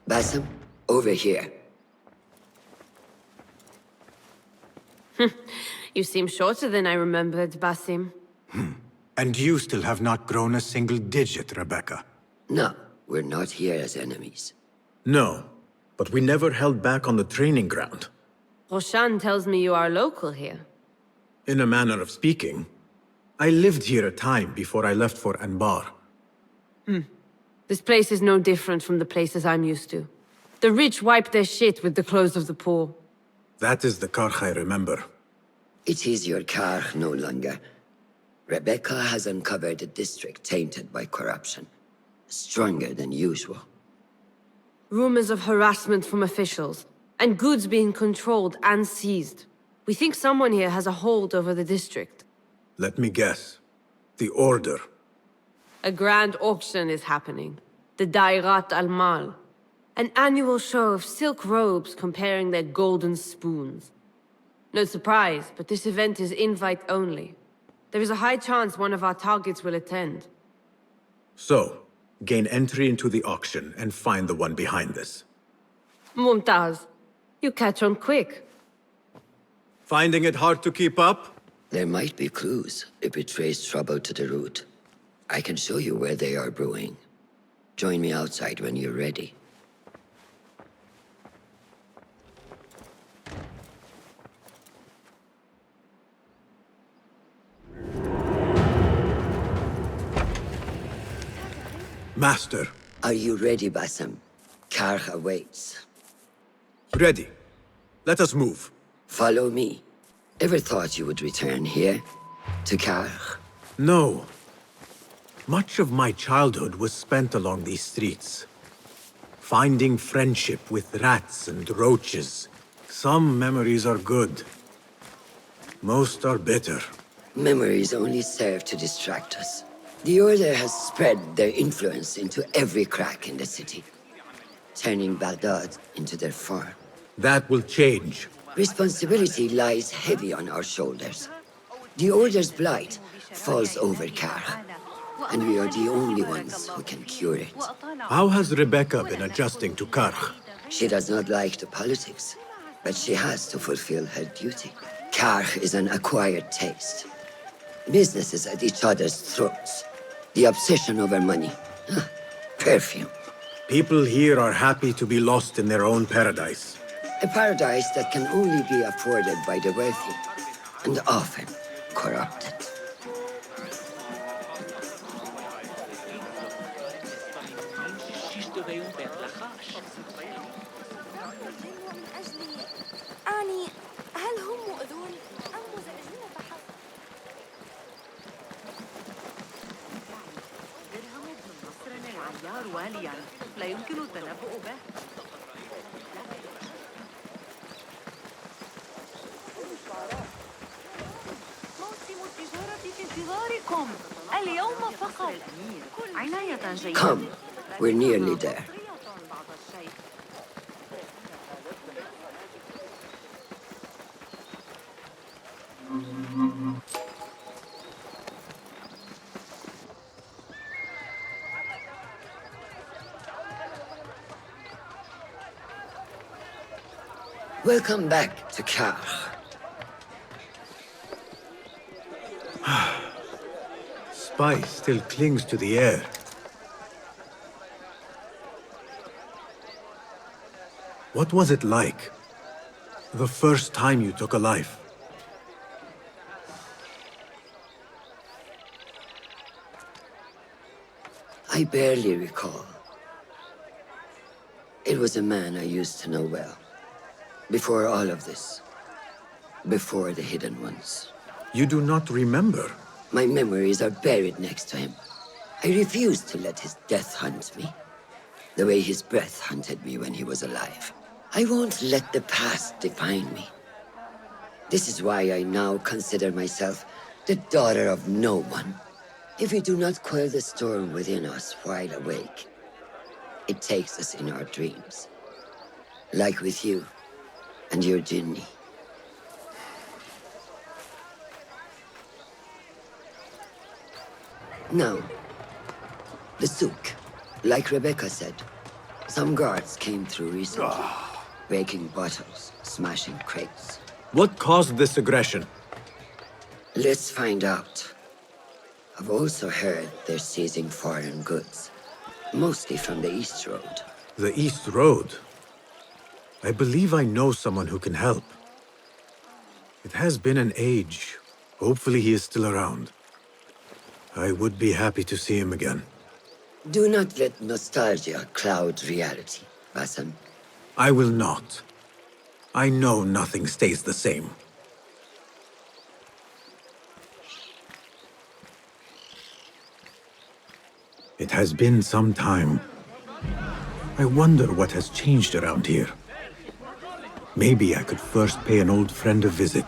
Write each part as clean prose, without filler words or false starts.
Basim, over here. You seem shorter than I remembered, Basim. And you still have not grown a single digit, Rebecca. No, we're not here as enemies. No, but we never held back on the training ground. Roshan tells me you are local here. In a manner of speaking, I lived here a time before I left for Anbar. This place is no different from the places I'm used to. The rich wipe their shit with the clothes of the poor. That is the Karkh I remember. It is your Karkh no longer. Rebecca has uncovered a district tainted by corruption. Stronger than usual. Rumors of harassment from officials, and goods being controlled and seized. We think someone here has a hold over the district. Let me guess. The Order. A grand auction is happening. The Dairat al-Mal. An annual show of silk robes comparing their golden spoons. No surprise, but this event is invite only. There is a high chance one of our targets will attend. So, gain entry into the auction and find the one behind this. Mumtaz, you catch on quick. Finding it hard to keep up? There might be clues if we trace trouble to the root. I can show you where they are brewing. Join me outside when you're ready. Master. Are you ready, Basim? Karkh awaits. Ready. Let us move. Follow me. Ever thought you would return here? To Karkh? No. Much of my childhood was spent along these streets. Finding friendship with rats and roaches. Some memories are good. Most are bitter. Memories only serve to distract us. The Order has spread their influence into every crack in the city, turning Baghdad into their farm. That will change. Responsibility lies heavy on our shoulders. The Order's blight falls over Karkh, and we are the only ones who can cure it. How has Rebecca been adjusting to Karkh? She does not like the politics, but she has to fulfill her duty. Karkh is an acquired taste. Businesses at each other's throats. The obsession over money. Perfume. People here are happy to be lost in their own paradise. A paradise that can only be afforded by the wealthy, and often corrupted. هل هم مؤذون أم مزعجون فحسب؟ درهم بن نصر العيار واليا لا يمكن التنبؤ به. موسم التجارة في انتظاركم اليوم فقط. عناية جيدة. Come, we're nearly there. Welcome back to Karkh. Spice still clings to the air. What was it like? The first time you took a life? I barely recall. It was a man I used to know well. Before all of this. Before the Hidden Ones. You do not remember? My memories are buried next to him. I refuse to let his death hunt me. The way his breath hunted me when he was alive. I won't let the past define me. This is why I now consider myself the daughter of no one. If we do not quell the storm within us while awake, it takes us in our dreams. Like with you and your Jinni. Now, the souk. Like Rebecca said, some guards came through recently, breaking bottles, smashing crates. What caused this aggression? Let's find out. I've also heard they're seizing foreign goods, mostly from the East Road. The East Road? I believe I know someone who can help. It has been an age. Hopefully he is still around. I would be happy to see him again. Do not let nostalgia cloud reality, Bassam. I will not. I know nothing stays the same. It has been some time. I wonder what has changed around here. Maybe I could first pay an old friend a visit.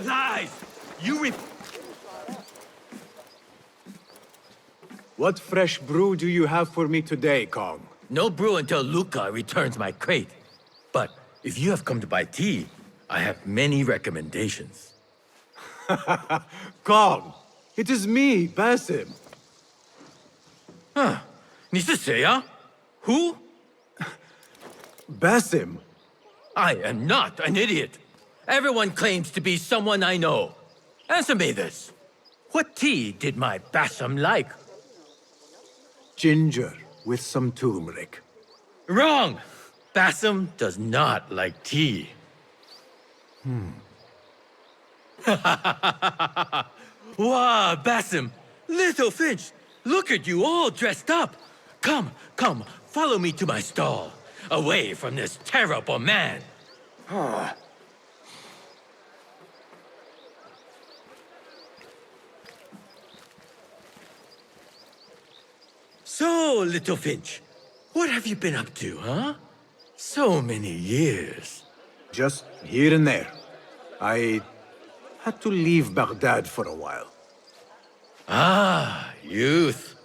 Lies! What fresh brew do you have for me today, Kong? No brew until Luca returns my crate. But if you have come to buy tea, I have many recommendations. Kong! It is me, Basim. 你是谁啊? Who? Basim? I am not an idiot. Everyone claims to be someone I know. Answer me this. What tea did my Basim like? Ginger with some turmeric. Wrong! Basim does not like tea. Wow, Basim! Little Finch! Look at you all dressed up! Come, follow me to my stall. Away from this terrible man. So, Little Finch, what have you been up to, huh? So many years. Just here and there. I had to leave Baghdad for a while. Ah, youth.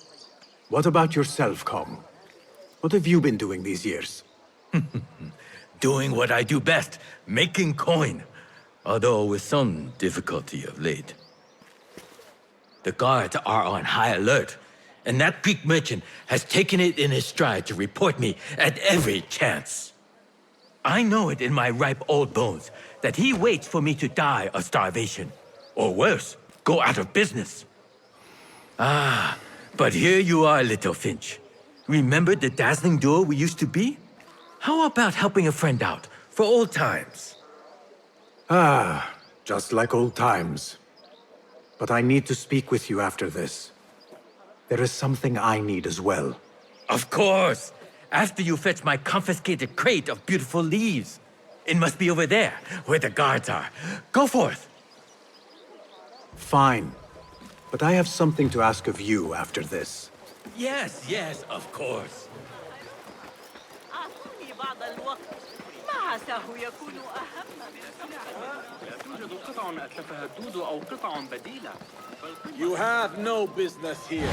What about yourself, Kong? What have you been doing these years? Doing what I do best, making coin. Although with some difficulty of late. The guards are on high alert, and that Greek merchant has taken it in his stride to report me at every chance. I know it in my ripe old bones that he waits for me to die of starvation. Or worse, go out of business. Ah, but here you are, Little Finch. Remember the dazzling duo we used to be? How about helping a friend out, for old times? Ah, just like old times. But I need to speak with you after this. There is something I need as well. Of course! After you fetch my confiscated crate of beautiful leaves. It must be over there, where the guards are. Go forth! Fine. But I have something to ask of you after this. Yes, of course. أعطوني بعض الوقت. ما عساه يكون أهم من لا توجد قطع أتلفها الدود أو قطع بديلة. You have no business here.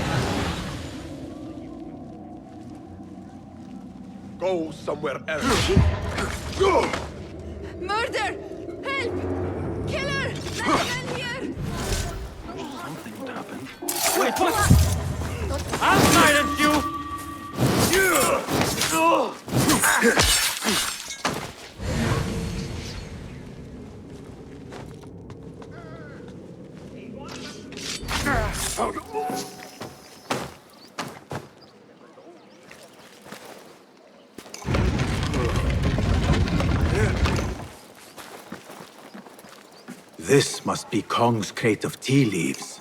Go somewhere else. Murder! Help! Killer! Let's here! Something would happen. Wait, what? I'll silence you! This must be Kong's crate of tea leaves.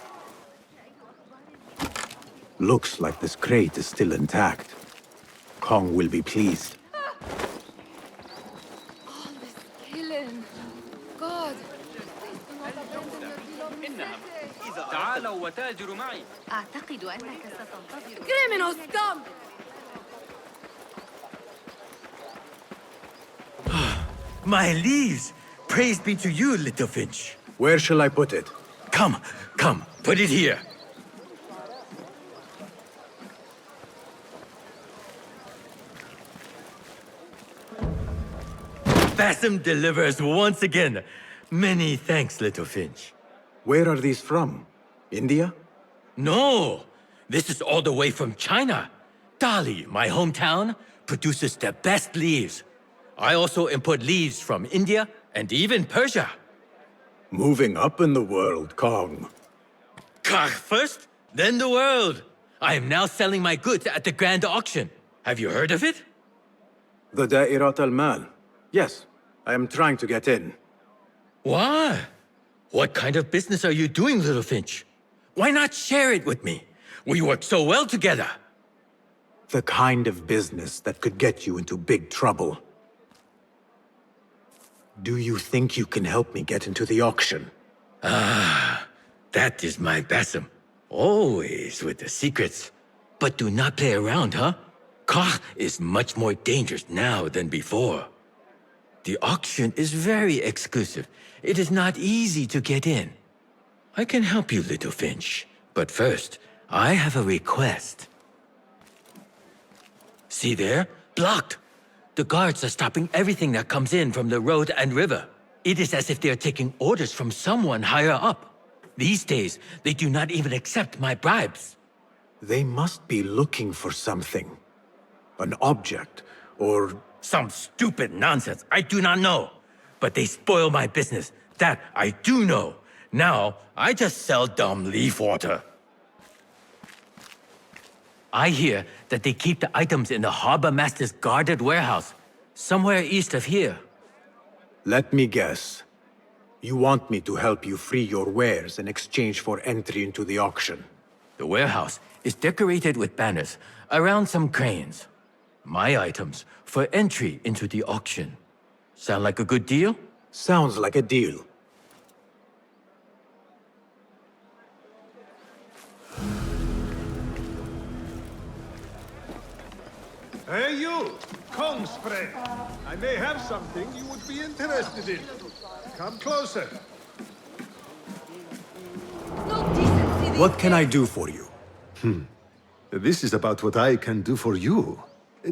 Looks like this crate is still intact. Kong will be pleased. All this killing. God, please do not abandon your beloved city. تعالوا وتاجروا معي. أعتقد أنك ستنتظر. Criminal scum! My leaves! Praise be to you, little Finch. Where shall I put it? Come, come, put it here. Bassam delivers once again. Many thanks, little Finch. Where are these from? India? No, this is all the way from China. Dali, my hometown, produces the best leaves. I also import leaves from India and even Persia. Moving up in the world, Kong. Kar first, then the world. I am now selling my goods at the grand auction. Have you heard of it? The Da'irat al-Mal. Yes, I am trying to get in. Why? What kind of business are you doing, little Finch? Why not share it with me? We work so well together. The kind of business that could get you into big trouble. Do you think you can help me get into the auction? That is my Bassam. Always with the secrets. But do not play around, huh? Kar is much more dangerous now than before. The auction is very exclusive. It is not easy to get in. I can help you, little Finch. But first, I have a request. See there? Blocked. The guards are stopping everything that comes in from the road and river. It is as if they are taking orders from someone higher up. These days, they do not even accept my bribes. They must be looking for something. An object, or... Some stupid nonsense, I do not know. But they spoil my business, that I do know. Now, I just sell dumb leaf water. I hear that they keep the items in the harbor master's guarded warehouse, somewhere east of here. Let me guess. You want me to help you free your wares in exchange for entry into the auction. The warehouse is decorated with banners around some cranes. My items for entry into the auction. Sound like a good deal? Sounds like a deal. Hey you, Kong's friend. I may have something you would be interested in. Come closer. No decency. What can I do for you? This is about what I can do for you.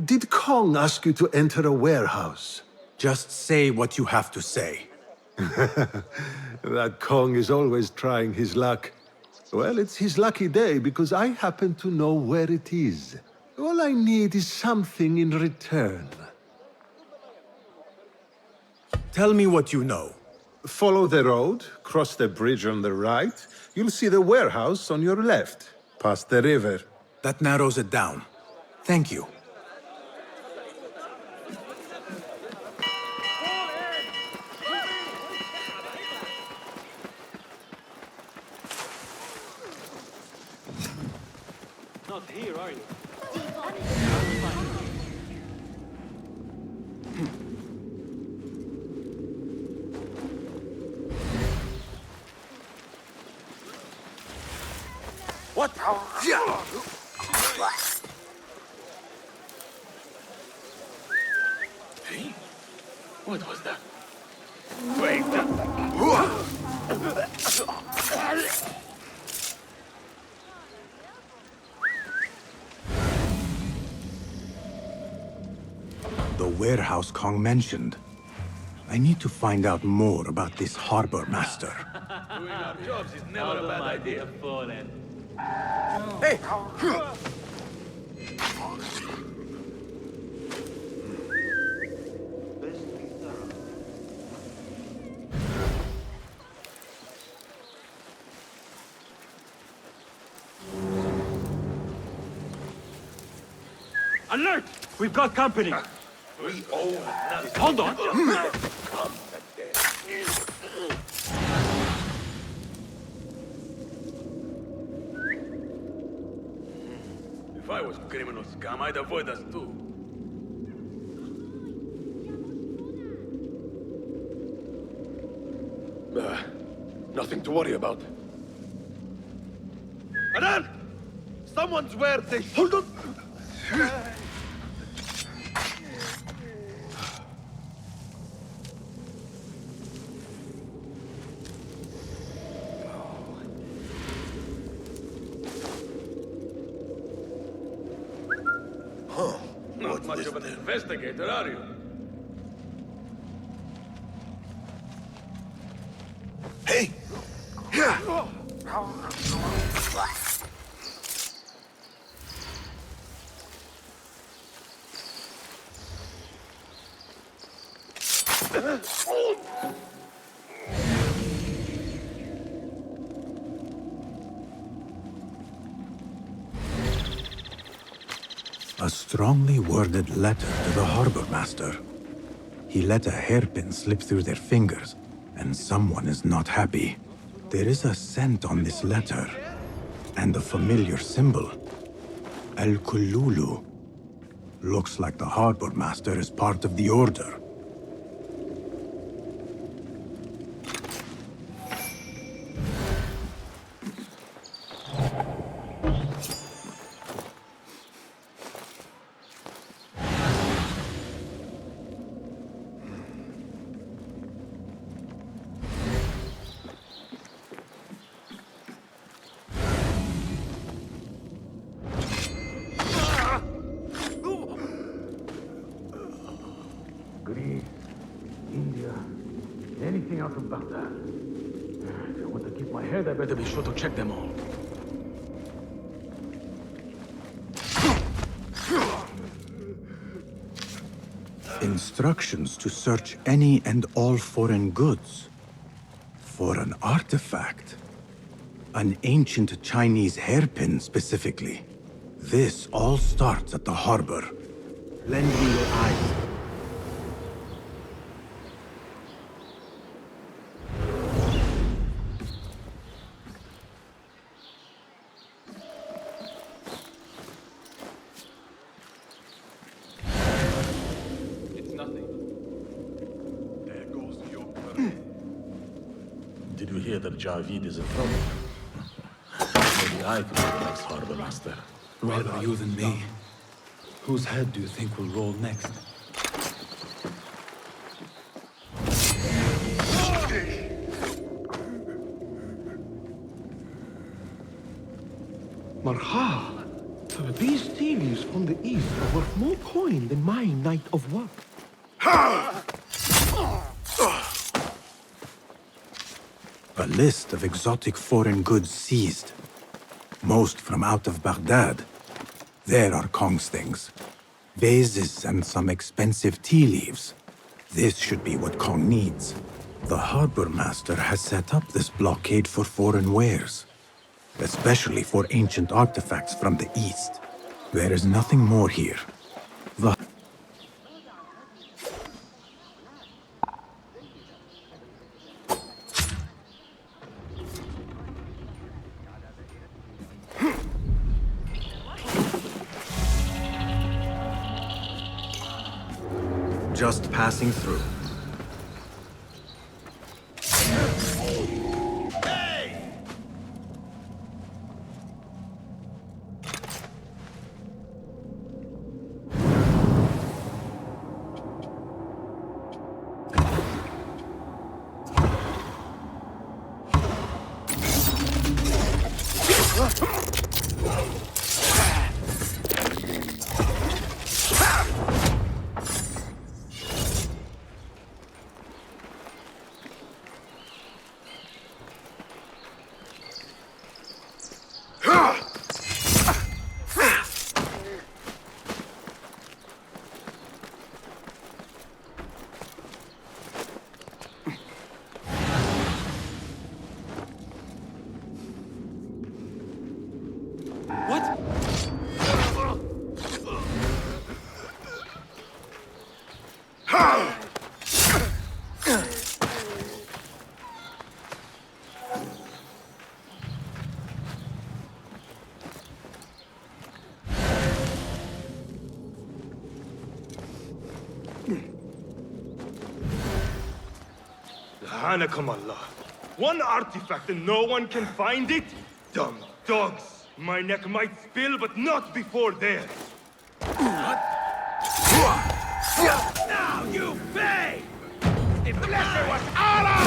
Did Kong ask you to enter a warehouse? Just say what you have to say. That Kong is always trying his luck. Well, it's his lucky day because I happen to know where it is. All I need is something in return. Tell me what you know. Follow the road, cross the bridge on the right. You'll see the warehouse on your left, past the river. That narrows it down. Thank you. Not here, are you? What? Hey, what was that? The warehouse Kong mentioned. I need to find out more about this harbor master. Doing our jobs is never a bad idea. Hey! Alert! We've got company! Hold on! If I was criminal scum, I'd avoid us too. Nothing to worry about. Anan! Someone's where they... Hold on! Not much of an investigator, are you? Hey! A strongly worded letter to the harbor master. He let a hairpin slip through their fingers, and someone is not happy. There is a scent on this letter, and a familiar symbol. El-Kululu. Looks like the harbor master is part of the order. Greece, India, anything out of Baghdad. If I want to keep my head, I better be sure to check them all. Instructions to search any and all foreign goods. For an artifact. An ancient Chinese hairpin, specifically. This all starts at the harbor. Lend me your eyes. Did you hear that Javid is in trouble? Maybe I could be the next harbor master. Rather you than me. Whose head do you think will roll next? Marha, these tea leaves from the east are worth more coin than my night of work. A list of exotic foreign goods seized. Most from out of Baghdad. There are Kong's things. Vases and some expensive tea leaves. This should be what Kong needs. The harbor master has set up this blockade for foreign wares. Especially for ancient artifacts from the east. There is nothing more here. The just passing through. La'anakum Allah. One artifact and no one can find it? Dumb dogs. My neck might spill, but not before theirs. Now you pay! The blessing was Allah!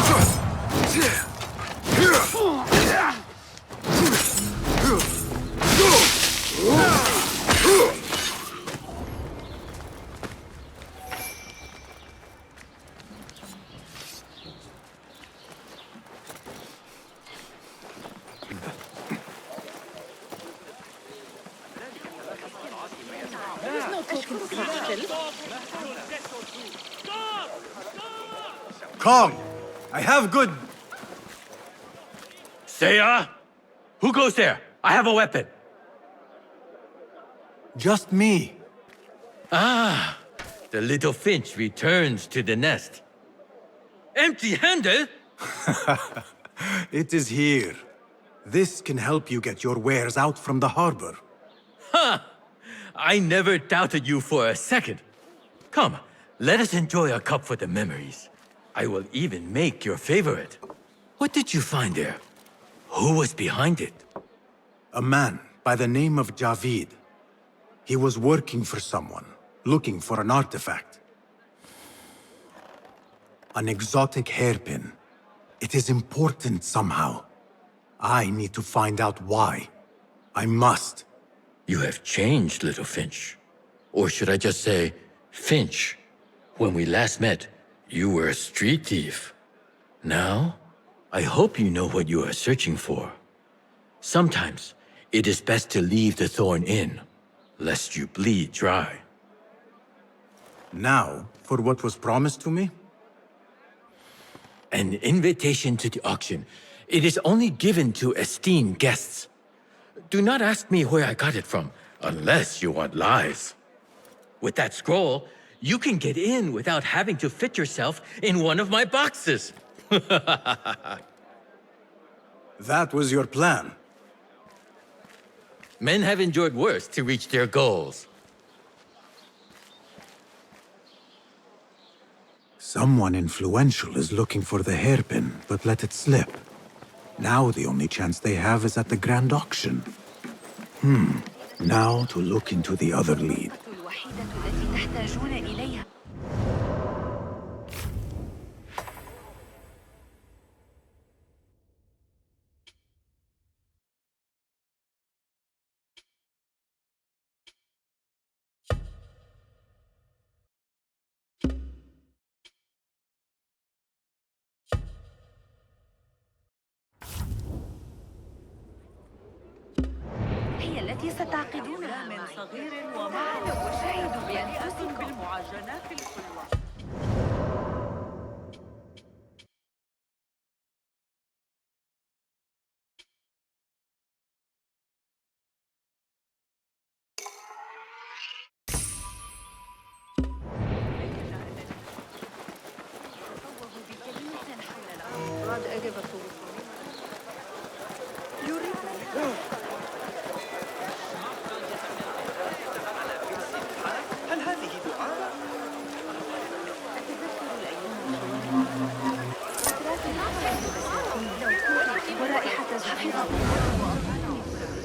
Kong! I have good... Seiya? Who goes there? I have a weapon. Just me. Ah, the little finch returns to the nest. Empty-handed? It is here. This can help you get your wares out from the harbor. Ha! I never doubted you for a second. Come, let us enjoy a cup for the memories. I will even make your favorite. What did you find there? Who was behind it? A man by the name of Javid. He was working for someone, looking for an artifact. An exotic hairpin. It is important somehow. I need to find out why. I must. You have changed, little Finch. Or should I just say, Finch? When we last met, you were a street thief. Now, I hope you know what you are searching for. Sometimes, it is best to leave the thorn in, lest you bleed dry. Now, for what was promised to me? An invitation to the auction. It is only given to esteemed guests. Do not ask me where I got it from, unless you want lies. With that scroll, you can get in without having to fit yourself in one of my boxes. That was your plan. Men have endured worse to reach their goals. Someone influential is looking for the hairpin, but let it slip. Now the only chance they have is at the grand auction. Now to look into the other lead. هي التي ستعقدونها من صغير ومعه وشاهدوا بأنفسكم بالمعجنات الحلوة.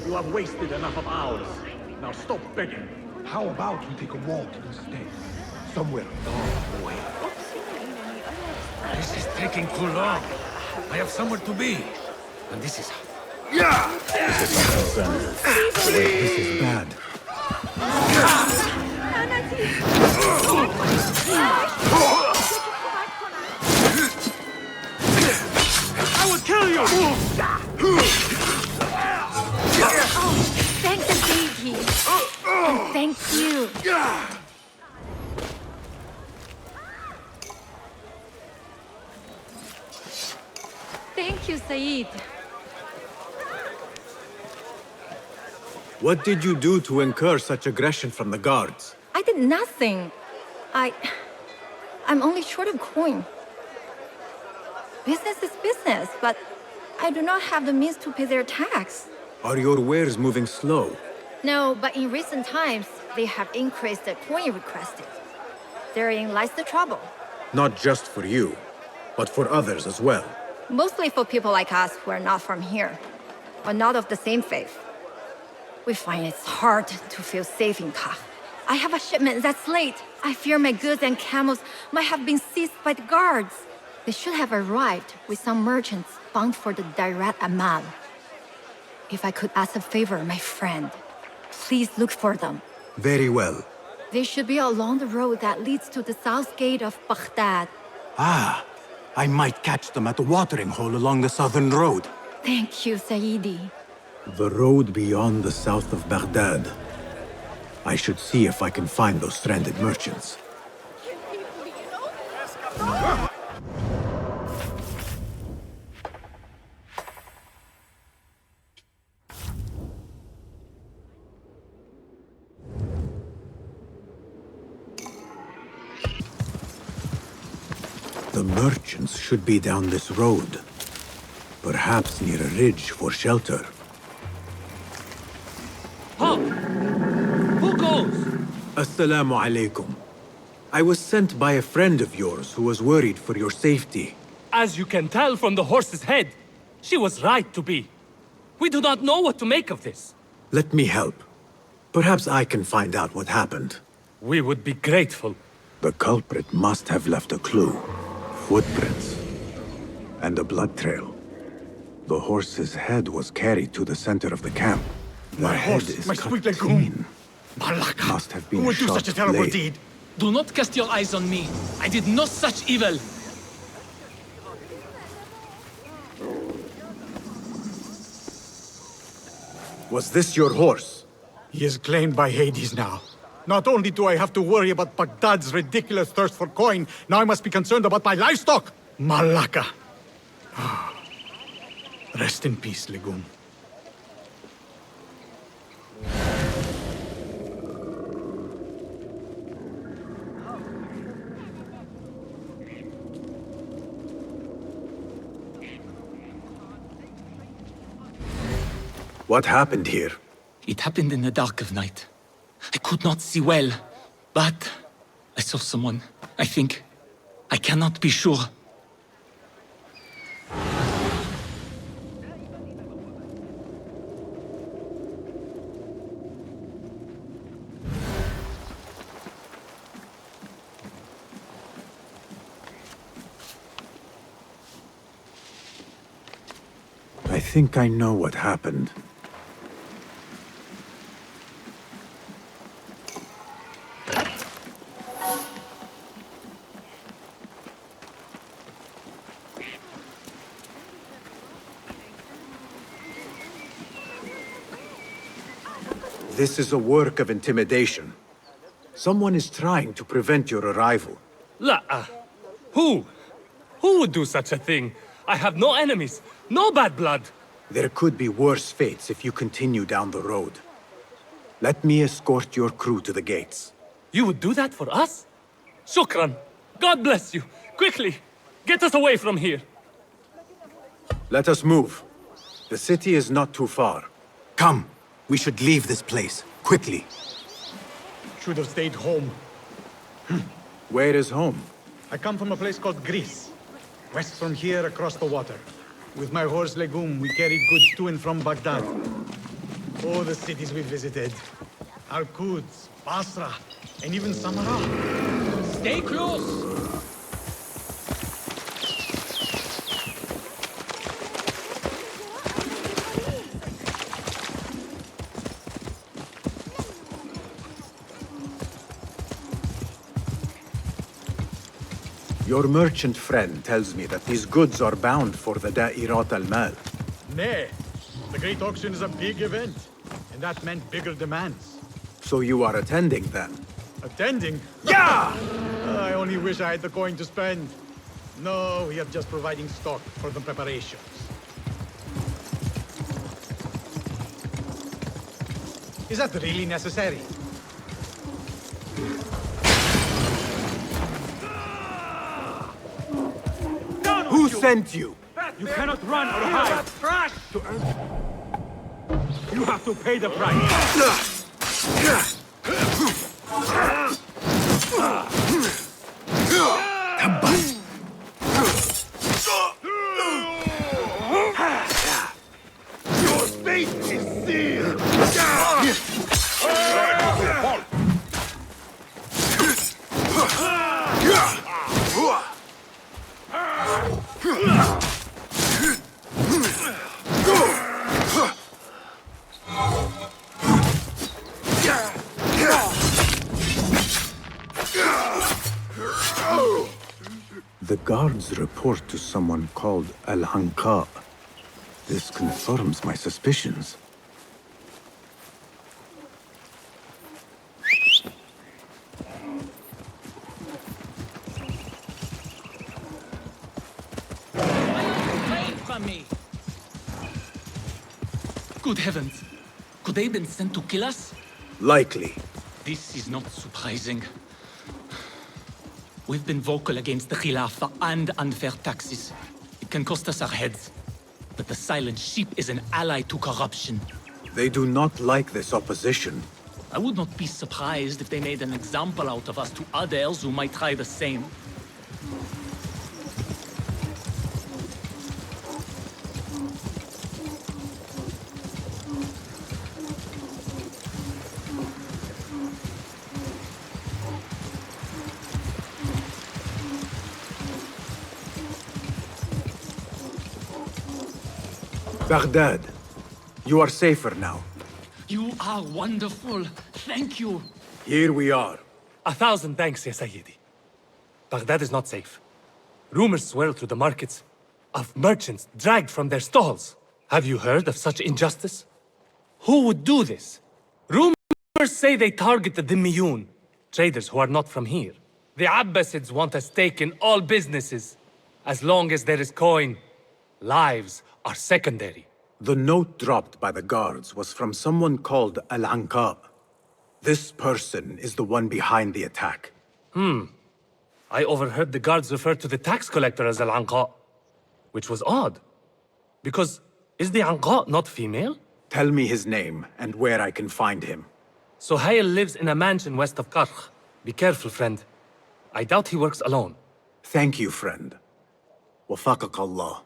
You have wasted enough of ours. Now stop begging. How about we take a walk instead? Somewhere far away. This is taking too long. I have somewhere to be. And this is... This is bad. I will kill you! Thank the deity. And thank you. Thank you, Said. What did you do to incur such aggression from the guards? I did nothing. I'm only short of coin. Business is business, but I do not have the means to pay their tax. Are your wares moving slow? No, but in recent times, they have increased the coin requested. Therein lies the trouble. Not just for you, but for others as well. Mostly for people like us who are not from here, but not of the same faith. We find it's hard to feel safe in Kah. I have a shipment that's late. I fear my goods and camels might have been seized by the guards. They should have arrived with some merchants bound for the Dairat Amal. If I could ask a favor, my friend, please look for them. Very well. They should be along the road that leads to the south gate of Baghdad. Ah, I might catch them at the watering hole along the southern road. Thank you, Saidi. The road beyond the south of Baghdad. I should see if I can find those stranded merchants. The merchants should be down this road. Perhaps near a ridge for shelter. Halt! Who goes? Assalamu alaikum. I was sent by a friend of yours who was worried for your safety. As you can tell from the horse's head, she was right to be. We do not know what to make of this. Let me help. Perhaps I can find out what happened. We would be grateful. The culprit must have left a clue. Footprints. And a blood trail. The horse's head was carried to the center of the camp. My horse, my sweet legume. Malaka! Must have been Who would do shot such a terrible late. deed? Do not cast your eyes on me. I did no such evil. Was this your horse? He is claimed by Hades now. Not only do I have to worry about Baghdad's ridiculous thirst for coin, now I must be concerned about my livestock! Malaka! Rest in peace, Legume. What happened here? It happened in the dark of night. I could not see well, but I saw someone. I think. I cannot be sure. I think I know what happened. This is a work of intimidation. Someone is trying to prevent your arrival. La. Who? Who would do such a thing? I have no enemies, no bad blood. There could be worse fates if you continue down the road. Let me escort your crew to the gates. You would do that for us? Shukran. God bless you. Quickly, get us away from here. Let us move. The city is not too far. Come, we should leave this place, quickly. Should have stayed home. Where is home? I come from a place called Greece. West from here, across the water. With my horse Legume, we carried goods to and from Baghdad. Oh, the cities we visited. Al-Quds, Basra, and even Samarra. Stay close! Your merchant friend tells me that these goods are bound for the Da'irat al-Mal. Nay, the Great Auction is a big event, and that meant bigger demands. So you are attending then? Attending? Yeah! I only wish I had the coin to spend. No, we are just providing stock for the preparations. Is that really necessary? sent you? You cannot run or hide. Trash! You have to pay the price. Your fate is sealed! The guards report to someone called Al-Anqa. This confirms my suspicions. Away from me! Good heavens! Could they have been sent to kill us? Likely. This is not surprising. We've been vocal against the Khilafah and unfair taxes. It can cost us our heads. But the Silent Sheep is an ally to corruption. They do not like this opposition. I would not be surprised if they made an example out of us to others who might try the same. Baghdad, you are safer now. You are wonderful. Thank you. Here we are. 1,000 thanks, Ya Sayyidi. Baghdad is not safe. Rumors swirl through the markets of merchants dragged from their stalls. Have you heard of such injustice? Who would do this? Rumors say they target the Dhimmiyun, traders who are not from here. The Abbasids want a stake in all businesses. As long as there is coin, lives are secondary. The note dropped by the guards was from someone called Al-Anqa. This person is the one behind the attack. I overheard the guards refer to the tax collector as Al-Anqa, which was odd. Because is the Anqa not female? Tell me his name and where I can find him. Suhail lives in a mansion west of Karkh. Be careful, friend. I doubt he works alone. Thank you, friend. Wafaqak Allah.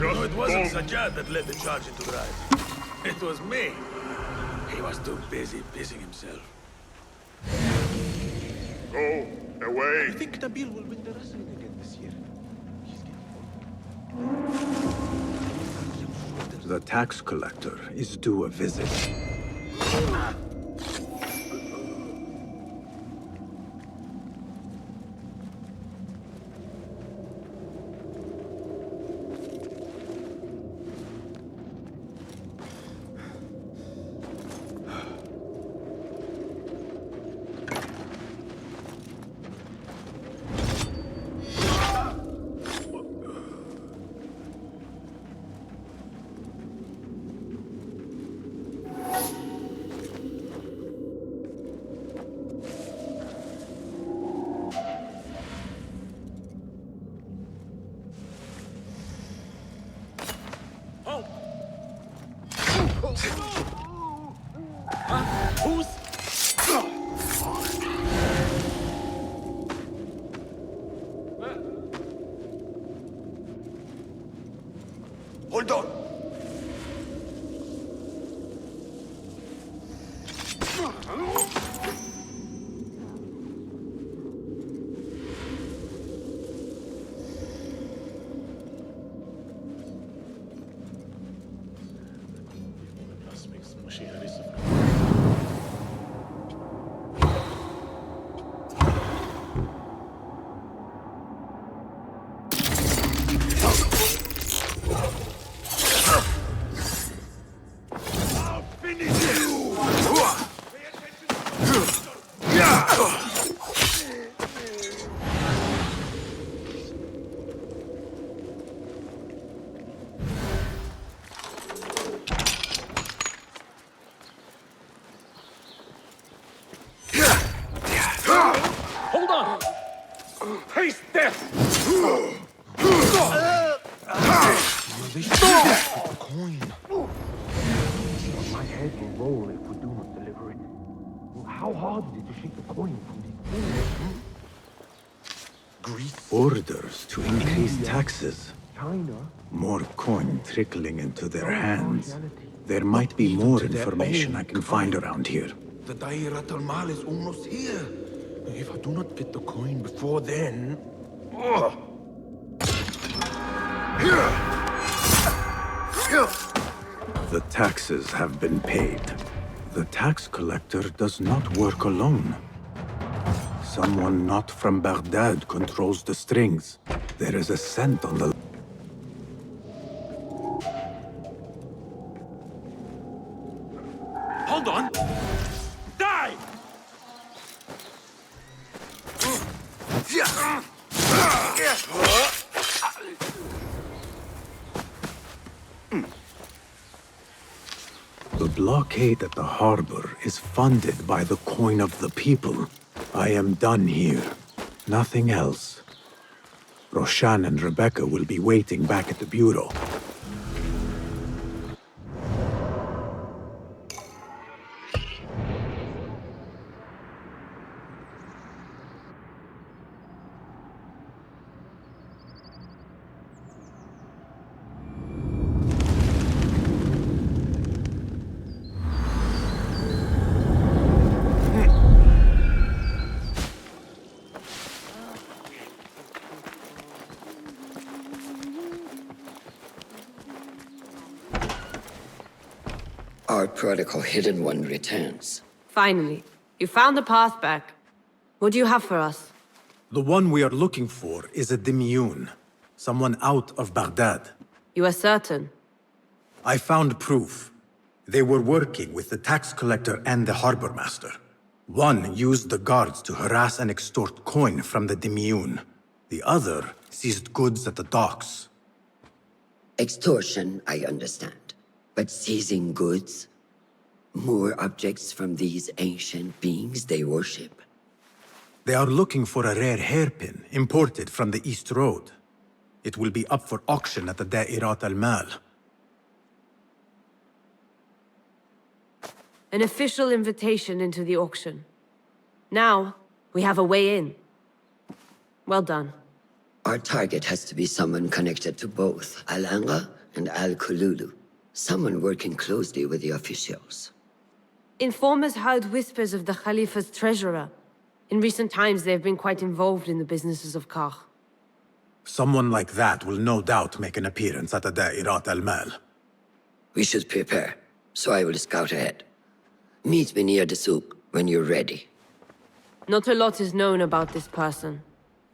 No, it wasn't Sajjad that led the charge into drive. It was me. He was too busy pissing himself. Go away. I think Nabil will win the wrestling again this year. The tax collector is due a visit. Hold on! Hold on! Taste death! They should get the coin. My head will roll if we do not deliver it. How hard is it to shake the coin from these fools? Greece. Orders to increase taxes. China. More coin trickling into their hands. There might be more information I can find around here. The Dairat al-Mal is almost here. If I do not get the coin before then... The taxes have been paid. The tax collector does not work alone. Someone not from Baghdad controls the strings. There is a scent on the... Hold on! Die! The blockade at the harbor is funded by the coin of the people. I am done here. Nothing else. Roshan and Rebecca will be waiting back at the bureau. Our protocol hidden one returns. Finally, you found the path back. What do you have for us? The one we are looking for is a Dimyun. Someone out of Baghdad. You are certain? I found proof. They were working with the tax collector and the harbor master. One used the guards to harass and extort coin from the Dimyun. The other seized goods at the docks. Extortion, I understand. But seizing goods? More objects from these ancient beings they worship? They are looking for a rare hairpin imported from the East Road. It will be up for auction at the Da'irat al-Mal. An official invitation into the auction. Now, we have a way in. Well done. Our target has to be someone connected to both Al-Anga and Al-Kululu. Someone working closely with the officials. Informers heard whispers of the Khalifa's treasurer. In recent times, they have been quite involved in the businesses of Kah. Someone like that will no doubt make an appearance at the Da'irat al-Mal. We should prepare, so I will scout ahead. Meet me near the souk when you're ready. Not a lot is known about this person.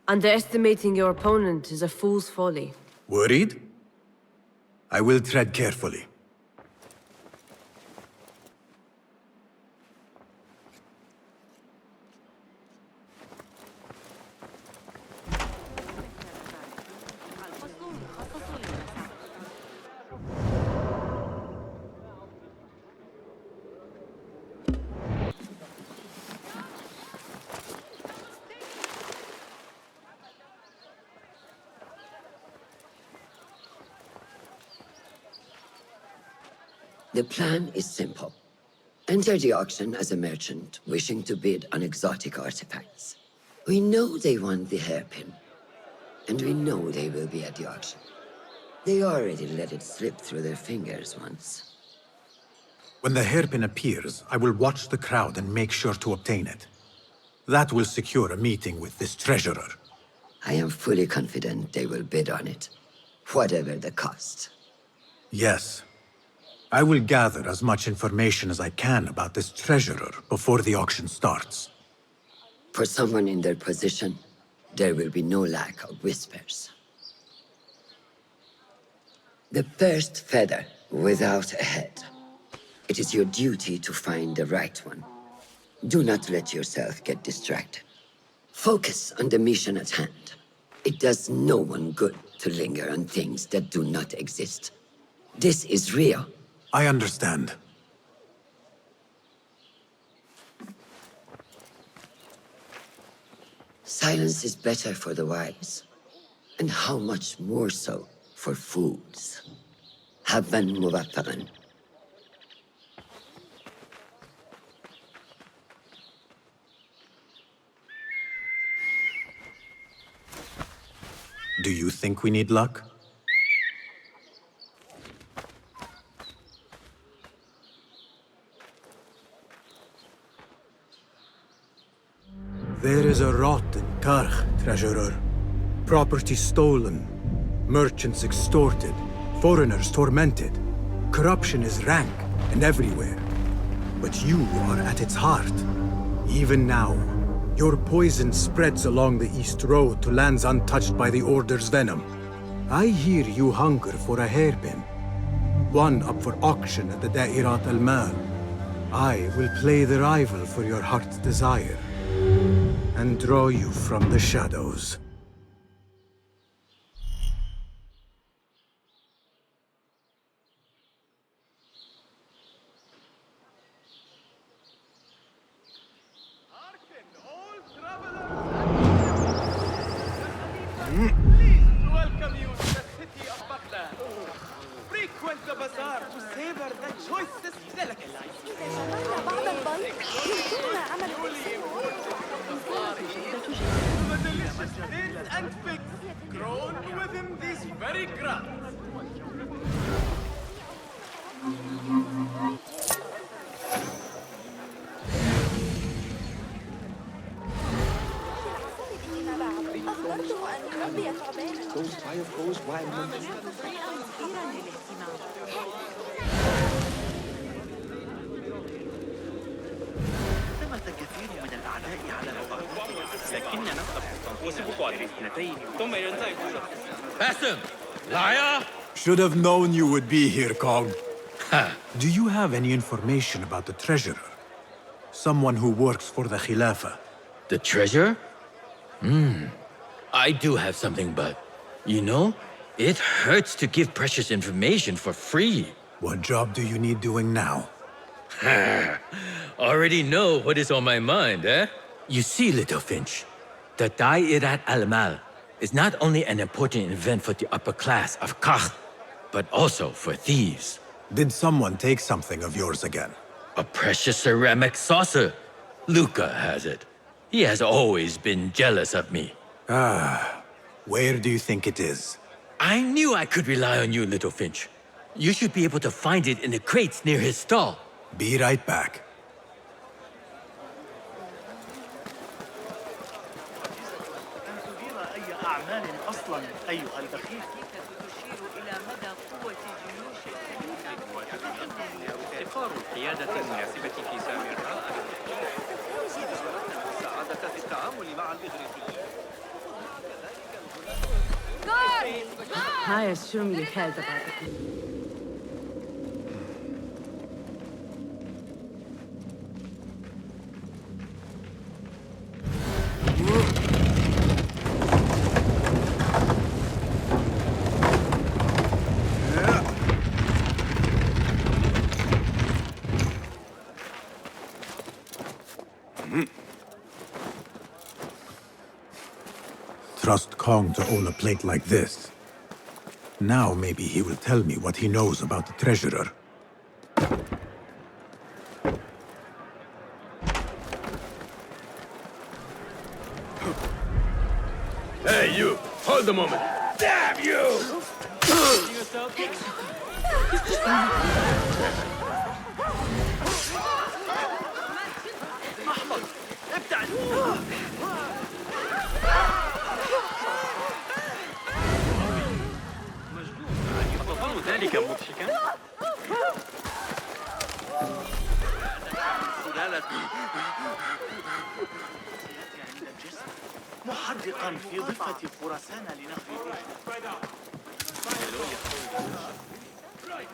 Underestimating your opponent is a fool's folly. Worried? I will tread carefully. The plan is simple. Enter the auction as a merchant wishing to bid on exotic artifacts. We know they want the hairpin, and we know they will be at the auction. They already let it slip through their fingers once. When the hairpin appears, I will watch the crowd and make sure to obtain it. That will secure a meeting with this treasurer. I am fully confident they will bid on it, whatever the cost. Yes. I will gather as much information as I can about this treasurer before the auction starts. For someone in their position, there will be no lack of whispers. The first feather without a head. It is your duty to find the right one. Do not let yourself get distracted. Focus on the mission at hand. It does no one good to linger on things that do not exist. This is real. I understand. Silence is better for the wise, and how much more so for fools. حباً موفقاً. Do you think we need luck? There is a rot in Karch, treasurer. Property stolen, merchants extorted, foreigners tormented. Corruption is rank and everywhere. But you are at its heart. Even now, your poison spreads along the East Road to lands untouched by the Order's venom. I hear you hunger for a hairpin. One up for auction at the Da'irat al-Mal. I will play the rival for your heart's desire and draw you from the shadows. Welcome you to the city of Baghdad. Frequent the bazaar to savor the choicest delicacies. The delicious dates and figs grown within these very grounds. ثمة كثير من الأعداء على الأرض لكننا Basim! Liar! Should have known you would be here, Kong. Do you have any information about the treasurer? Someone who works for the Khilafah. The treasure? I do have something, but... You know, it hurts to give precious information for free. What job do you need doing now? Already know what is on my mind, eh? You see, Little Finch, the Da'irat al-Mal is not only an important event for the upper class of Kach, but also for thieves. Did someone take something of yours again? A precious ceramic saucer. Luca has it. He has always been jealous of me. Where do you think it is? I knew I could rely on you, Little Finch. You should be able to find it in the crates near his stall. Be right back. I assume you heard about it. Trust Kong to own a plate like this. Now maybe he will tell me what he knows about the treasurer. Hey, you! Hold a moment! Damn you! محفظ ابتعد أتظن ذلك مضحكا؟ سلالة محرقا في ضفة خراسان لنخل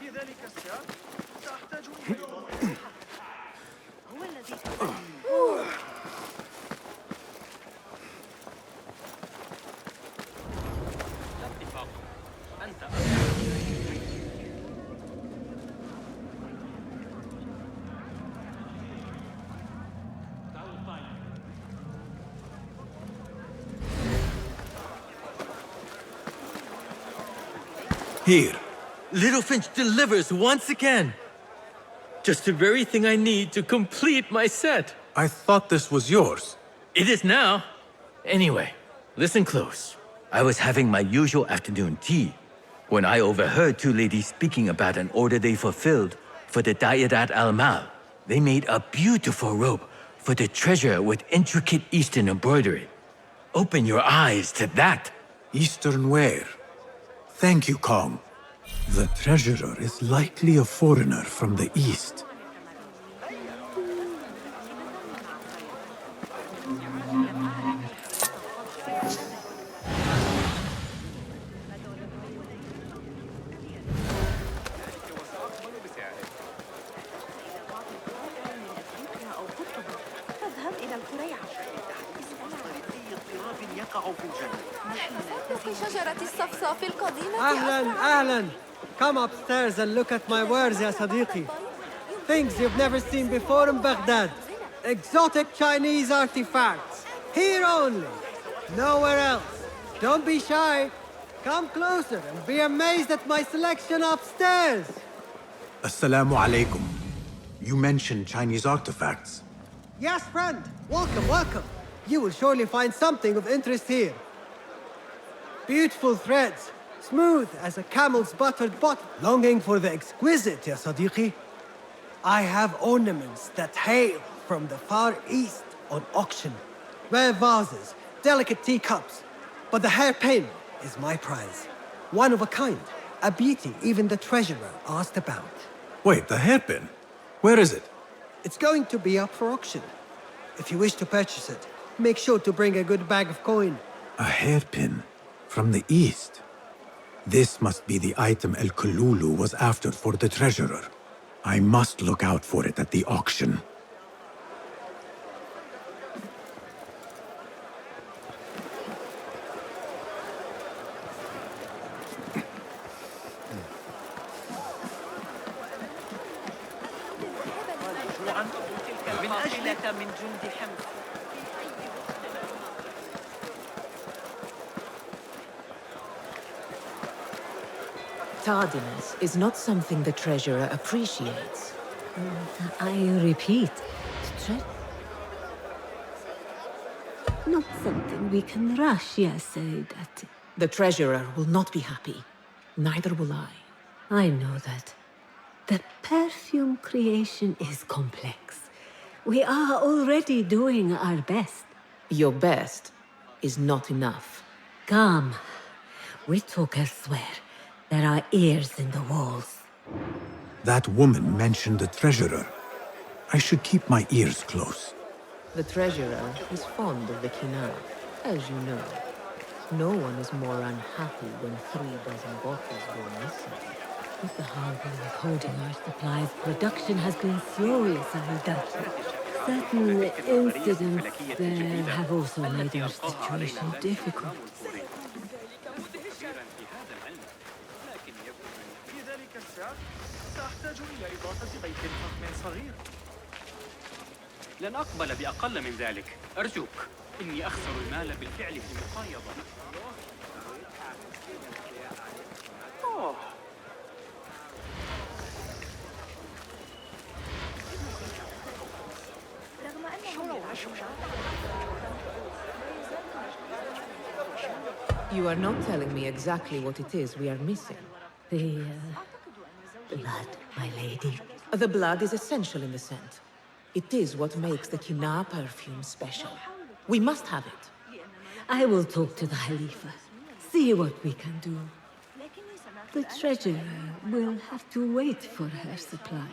في ذلك السياق سأحتاج إلى هو الذي اتفاق أنت Here. Little Finch delivers once again. Just the very thing I need to complete my set. I thought this was yours. It is now. Anyway, listen close. I was having my usual afternoon tea when I overheard two ladies speaking about an order they fulfilled for the Dairat al-Mal. They made a beautiful robe for the treasure with intricate Eastern embroidery. Open your eyes to that. Eastern ware. Thank you, Kong. The treasurer is likely a foreigner from the East. أهلاً. Come upstairs and look at my wares, ya Sadiqi. Things you've never seen before in Baghdad. Exotic Chinese artifacts. Here only. Nowhere else. Don't be shy. Come closer and be amazed at my selection upstairs. Assalamu alaikum. You mentioned Chinese artifacts. Yes, friend. Welcome. You will surely find something of interest here. Beautiful threads, smooth as a camel's buttered bottom. Longing for the exquisite, ya Sadiqi? I have ornaments that hail from the Far East on auction. Rare vases, delicate teacups. But the hairpin is my prize. One of a kind. A beauty even the treasurer asked about. Wait, the hairpin? Where is it? It's going to be up for auction. If you wish to purchase it, make sure to bring a good bag of coin. A hairpin from the East. This must be the item El Kululu was after for the treasurer. I must look out for it at the auction. Tardiness is not something the treasurer appreciates. I repeat, not something we can rush, yes, Sayyidati. The treasurer will not be happy. Neither will I. I know that. The perfume creation is complex. We are already doing our best. Your best is not enough. Come. We talk elsewhere. There are ears in the walls. That woman mentioned the treasurer. I should keep my ears close. The treasurer is fond of the Kina, as you know. No one is more unhappy when 3 dozen bottles go missing. With the harbor withholding our supplies, production has been slow, Sayyidati. Certain incidents there have also made our situation difficult. سأحتاج إلى إضافة بيت فخم صغير. لن أقبل بأقل من ذلك. أرجوك. إني أخسر المال بالفعل في المقايضة. You are not telling me exactly what it is we are missing. The blood, my lady. The blood is essential in the scent. It is what makes the Kina perfume special. We must have it. I will talk to the Khalifa. See what we can do. The treasurer will have to wait for her supply.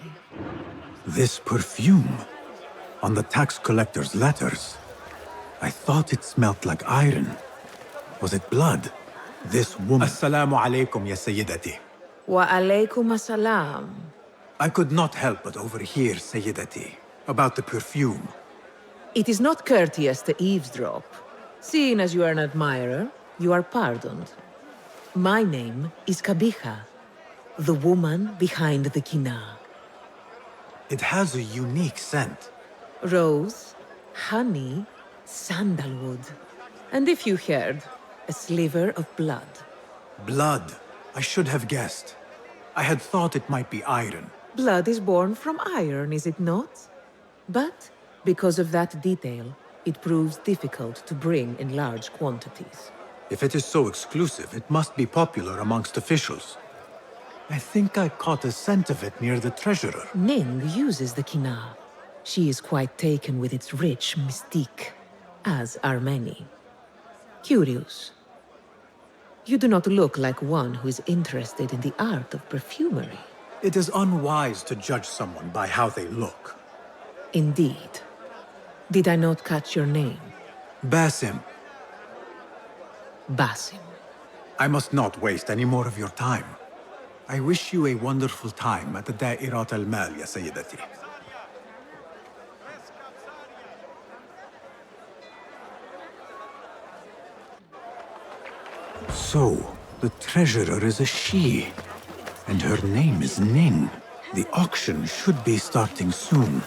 This perfume, on the tax collector's letters. I thought it smelt like iron. Was it blood? This woman... Assalamu alaikum, ya Sayyidati. Wa alaykum assalam. I could not help but overhear, Sayyidati, about the perfume. It is not courteous to eavesdrop. Seeing as you are an admirer, you are pardoned. My name is Kabiha, the woman behind the Kina. It has a unique scent. Rose, honey, sandalwood. And if you heard, a sliver of blood. Blood. I should have guessed. I had thought it might be iron. Blood is born from iron, is it not? But because of that detail, it proves difficult to bring in large quantities. If it is so exclusive, it must be popular amongst officials. I think I caught a scent of it near the treasurer. Ning uses the Kina. She is quite taken with its rich mystique, as are many. Curious. You do not look like one who is interested in the art of perfumery. It is unwise to judge someone by how they look. Indeed. Did I not catch your name? Basim. Basim. I must not waste any more of your time. I wish you a wonderful time at the Da'irat al-Mal, ya Sayyidati. So, the treasurer is a she, and her name is Ning. The auction should be starting soon.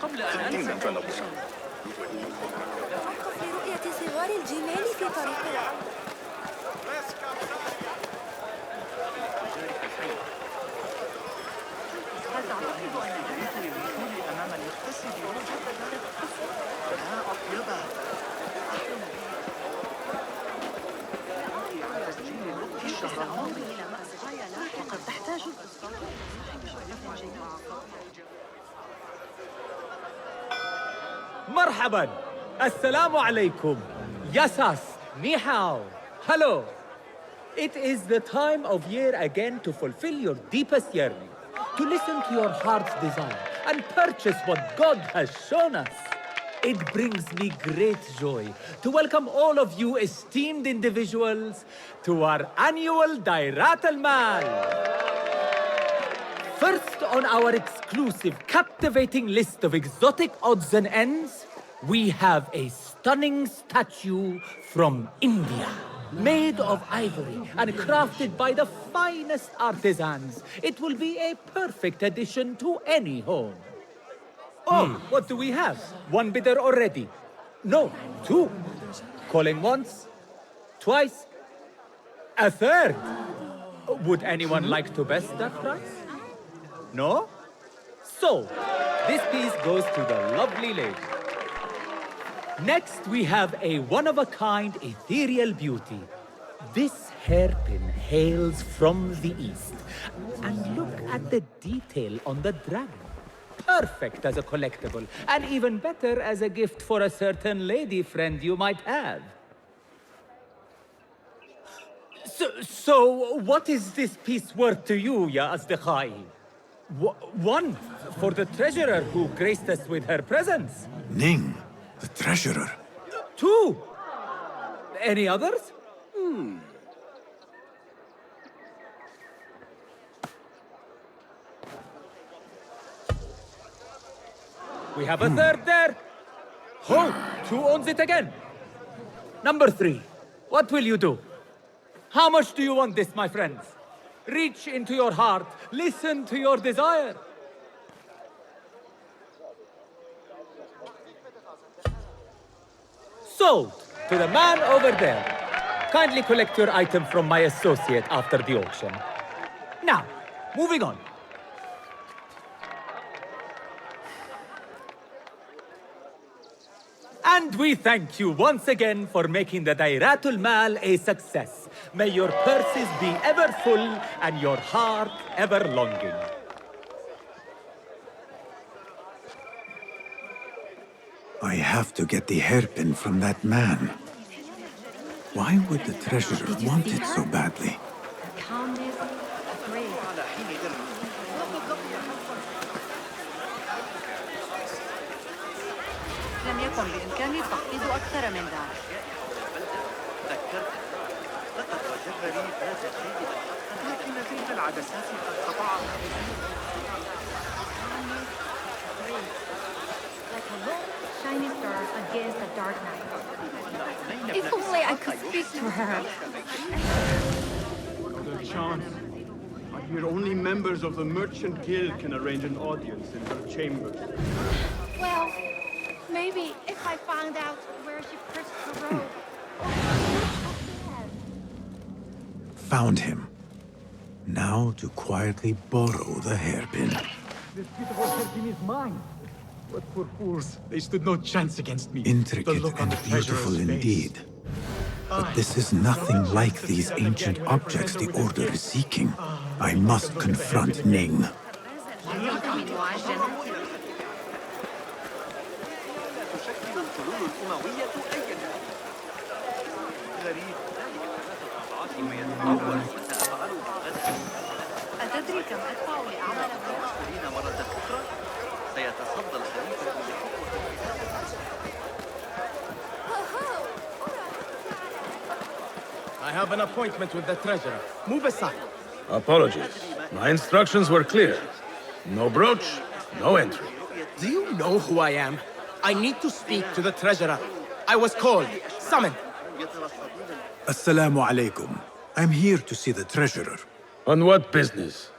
قبل أن في رؤية صغار الجمال في طريقنا. هل تعتقد أن ذلك للوصول أمام المقتصد لا أطيبه؟ في الشهر الماضي وقد تحتاج مرحبا السلام عليكم Yasas Ni hao Hello It is the time of year again to fulfill your deepest yearning, to listen to your heart's desire and purchase what God has shown us. It brings me great joy to welcome all of you esteemed individuals to our annual Dairat al-Mal. First on our exclusive, captivating list of exotic odds and ends, we have a stunning statue from India. Made of ivory and crafted by the finest artisans, it will be a perfect addition to any home. Oh, what do we have? One bidder already. No, two. Calling once, twice, a third. Would anyone like to best that price? No? So, this piece goes to the lovely lady. Next, we have a one-of-a-kind ethereal beauty. This hairpin hails from the east. And look at the detail on the dragon. Perfect as a collectible, and even better as a gift for a certain lady friend you might have. So what is this piece worth to you, ya Asdiqai? One, for the treasurer who graced us with her presence. Ning, the treasurer. Two. Any others? We have a third there. Oh, who owns it again? Number three. What will you do? How much do you want this, my friends? Reach into your heart. Listen to your desire. Sold to the man over there. Kindly collect your item from my associate after the auction. Now, moving on. And we thank you once again for making the Dairatul Mal a success. May your purses be ever full and your heart ever longing. I have to get the hairpin from that man. Why would the treasurer want it so badly? لم يكن بإمكاني التخطيط أكثر من ذلك. لقد وجدني ذات الشيء لكن تلك العدسات قد قطعت. Like a little shiny star against the dark night. If only I could speak to her. Not a chance. I hear only members of the Merchant Guild can arrange an audience in her chambers. Well, maybe if I found out where she purchased her robe. Found him. Now to quietly borrow the hairpin. This beautiful hairpin is mine. But poor fools, they stood no chance against me. Intricate and beautiful indeed. But this is nothing like these ancient objects the Order is seeking. I must confront Ning. أتدري كم أدفع لأعمل مرة أخرى سيتصدى الخليفة I have an appointment with the treasurer. Move aside. Apologies. My instructions were clear. No brooch, no entry. Do you know who I am? I need to speak to the treasurer. I was called, summoned. Assalamu alaikum. I'm here to see the treasurer. On what business?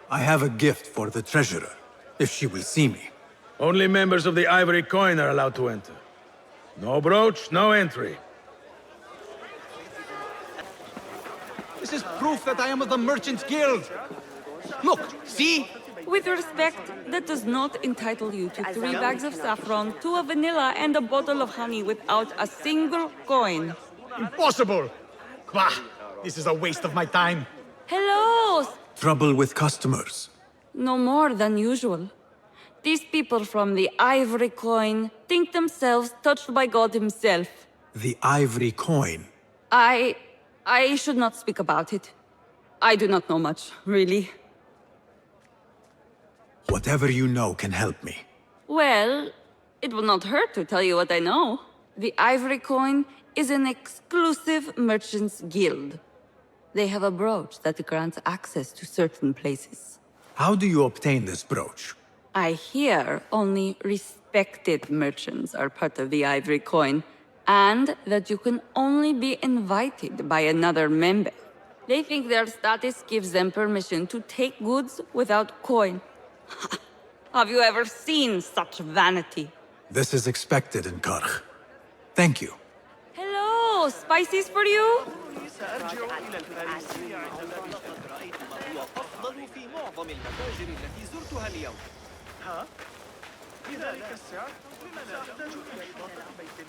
I have a gift for the treasurer, if she will see me. Only members of the Ivory Coin are allowed to enter. No brooch, no entry. This is proof that I am of the Merchants Guild. Look, see? With respect, that does not entitle you to 3 bags of saffron, 2 of vanilla, and a bottle of honey without a single coin. Impossible! Bah! This is a waste of my time. Hello! Trouble with customers. No more than usual. These people from the Ivory Coin think themselves touched by God himself. The Ivory Coin. I should not speak about it. I do not know much, really. Whatever you know can help me. Well, it will not hurt to tell you what I know. The Ivory Coin is an exclusive merchants guild. They have a brooch that grants access to certain places. How do you obtain this brooch? I hear only respected merchants are part of the Ivory Coin, and that you can only be invited by another member. They think their status gives them permission to take goods without coin. Have you ever seen such vanity? This is expected in Karch. Thank you. Hello, spices for you? سأرجع إلى الفارسية عندما رأيت ما هو أفضل في معظم المتاجر التي زرتها اليوم. ها؟ بذلك السعر؟ سأحتاج إلى إضافة بيت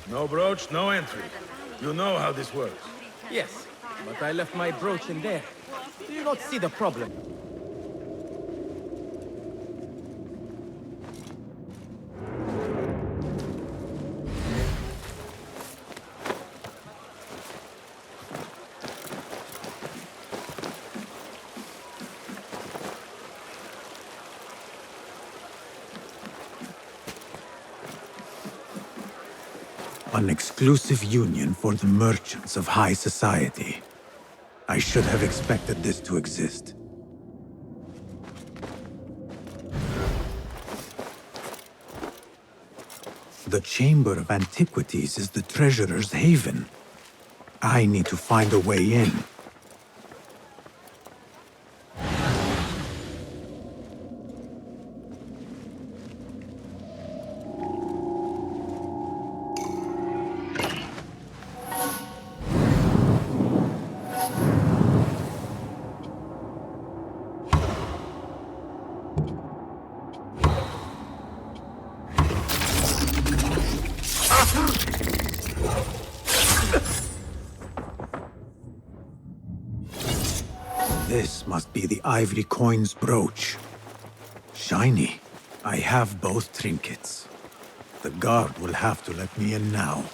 No brooch, no entry. You know how this works. Yes, but I left my brooch in there. Do you not see the problem? An exclusive union for the merchants of high society. I should have expected this to exist. The Chamber of Antiquities is the treasurer's haven. I need to find a way in. This must be the ivory coin's brooch. Shiny. I have both trinkets. The guard will have to let me in now.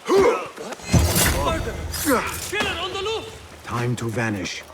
Killer on the loose! Time to vanish.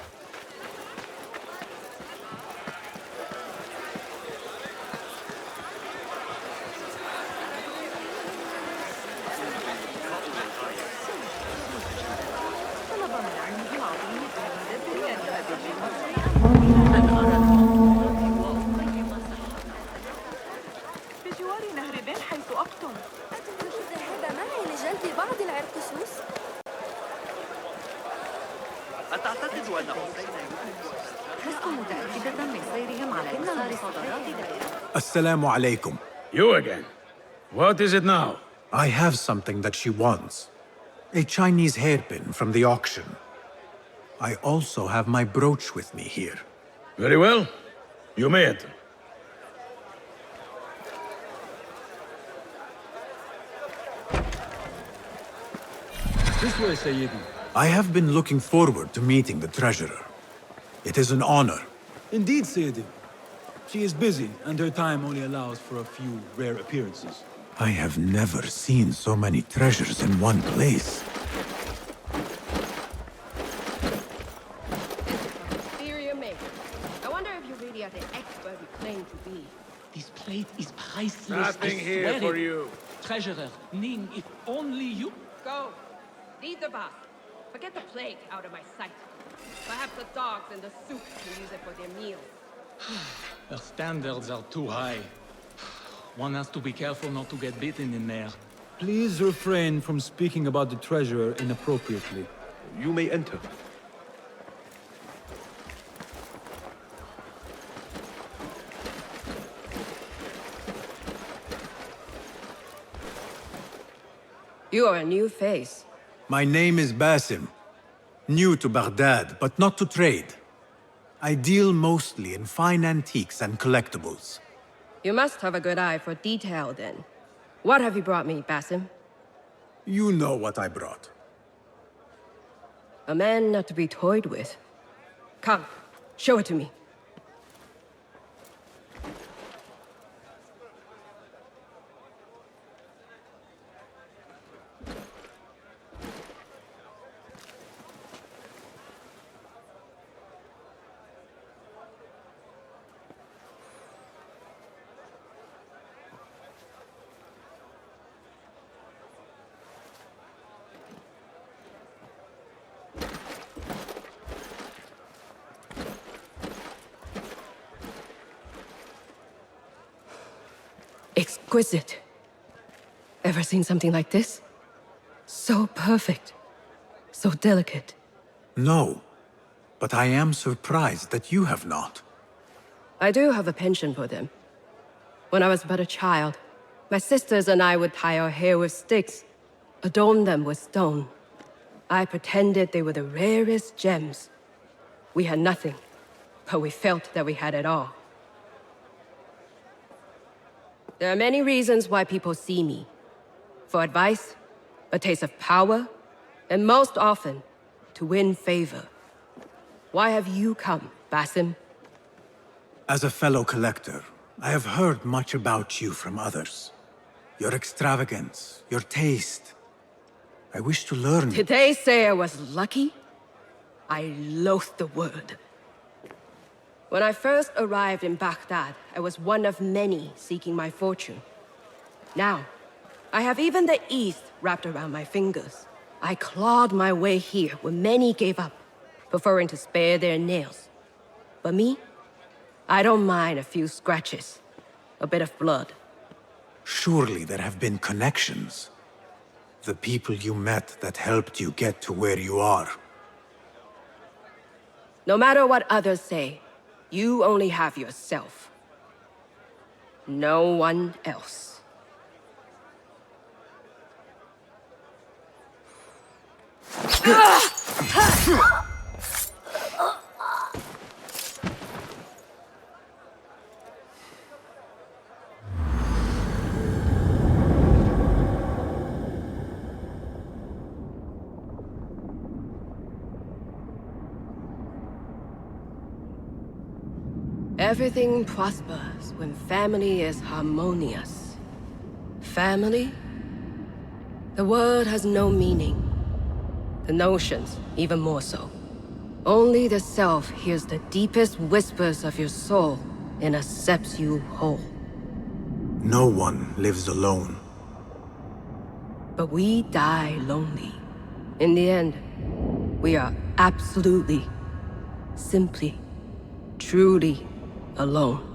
بجوار نهر بن حيث أقطن. أتريد الذهاب معي لجلب بعض العرقسوس؟ أتعتقد أن حسين لست متأكدة من سيرهم على يسار صدرات دائرة. Assalamu alaikum. You again. What is it now? I have something that she wants. A Chinese hairpin from the auction. I also have my brooch with me here. Very well. You may enter. This way, Sayyidi. I have been looking forward to meeting the treasurer. It is an honor. Indeed, Sayyidi. She is busy, and her time only allows for a few rare appearances. I have never seen so many treasures in one place. Inferior mate. I wonder if you really are the expert you claim to be. This plate is priceless. Nothing I here swear for it. you. Treasurer, Ning, if only you... Go. Lead the boss. Forget the plague out of my sight. Perhaps the dogs in the soup can use it for their meals. Her standards are too high. One has to be careful not to get bitten in there. Please refrain from speaking about the treasurer inappropriately. You may enter. You are a new face. My name is Basim. New to Baghdad, but not to trade. I deal mostly in fine antiques and collectibles. You must have a good eye for detail, then. What have you brought me, Basim? You know what I brought. A man not to be toyed with. Come, show it to me. Exquisite. Ever seen something like this? So perfect. So delicate. No, but I am surprised that you have not. I do have a penchant for them. When I was but a child, my sisters and I would tie our hair with sticks, adorn them with stone. I pretended they were the rarest gems. We had nothing, but we felt that we had it all. There are many reasons why people see me. For advice, a taste of power, and most often, to win favor. Why have you come, Basim? As a fellow collector, I have heard much about you from others. Your extravagance, your taste. I wish to learn. Did they say I was lucky? I loathe the word. When I first arrived in Baghdad, I was one of many seeking my fortune. Now, I have even the East wrapped around my fingers. I clawed my way here when many gave up, preferring to spare their nails. But me? I don't mind a few scratches, a bit of blood. Surely there have been connections. The people you met that helped you get to where you are. No matter what others say, you only have yourself. No one else. Everything prospers when family is harmonious. Family? The word has no meaning. The notions, even more so. Only the self hears the deepest whispers of your soul and accepts you whole. No one lives alone. But we die lonely. In the end, we are absolutely, simply, truly alone.